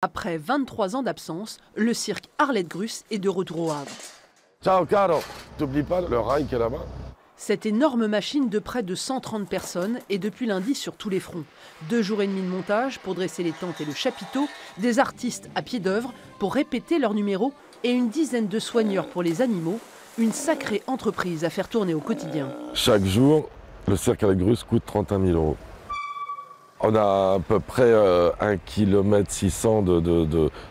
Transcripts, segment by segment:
Après 23 ans d'absence, le cirque Arlette Gruss est de retour au Havre. Ciao Caro, t'oublies pas le rail qui est là-bas? Cette énorme machine de près de 130 personnes est depuis lundi sur tous les fronts. 2 jours et demi de montage pour dresser les tentes et le chapiteau, des artistes à pied d'œuvre pour répéter leurs numéros et une dizaine de soigneurs pour les animaux. Une sacrée entreprise à faire tourner au quotidien. Chaque jour, le cirque Arlette Gruss coûte 31 000 €. On a à peu près 1,6 km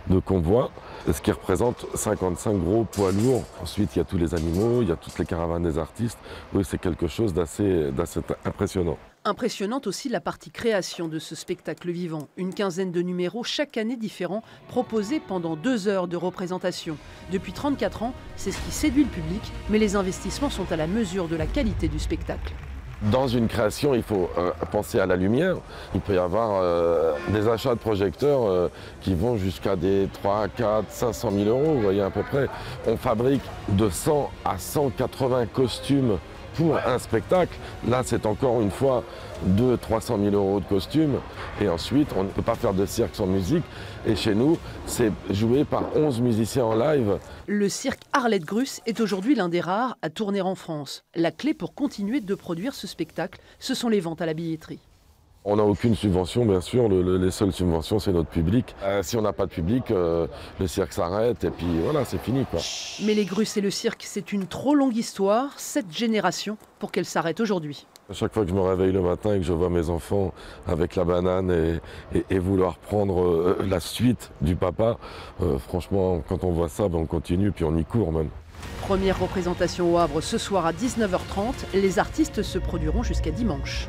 de convoi, ce qui représente 55 gros poids lourds. Ensuite, il y a tous les animaux, il y a toutes les caravanes des artistes. Oui, c'est quelque chose d'assez impressionnant. Impressionnante aussi la partie création de ce spectacle vivant. Une quinzaine de numéros chaque année différents, proposés pendant 2 heures de représentation. Depuis 34 ans, c'est ce qui séduit le public, mais les investissements sont à la mesure de la qualité du spectacle. Dans une création, il faut penser à la lumière. Il peut y avoir des achats de projecteurs qui vont jusqu'à des 3, 4, 500 000 €, vous voyez à peu près. On fabrique de 100 à 180 costumes pour un spectacle. Là, c'est encore une fois 200 300 000 € de costumes. Et ensuite, on ne peut pas faire de cirque sans musique. Et chez nous, c'est joué par 11 musiciens en live. Le cirque Arlette Gruss est aujourd'hui l'un des rares à tourner en France. La clé pour continuer de produire ce spectacle, ce sont les ventes à la billetterie. On n'a aucune subvention, bien sûr. Les seules subventions, c'est notre public. Si on n'a pas de public, le cirque s'arrête et puis voilà, c'est fini, quoi. Mais les Gruss et le cirque, c'est une trop longue histoire, 7 générations, pour qu'elle s'arrête aujourd'hui. À chaque fois que je me réveille le matin et que je vois mes enfants avec la banane et vouloir prendre la suite du papa, franchement, quand on voit ça, on continue, puis on y court même. Première représentation au Havre ce soir à 19 h 30. Les artistes se produiront jusqu'à dimanche.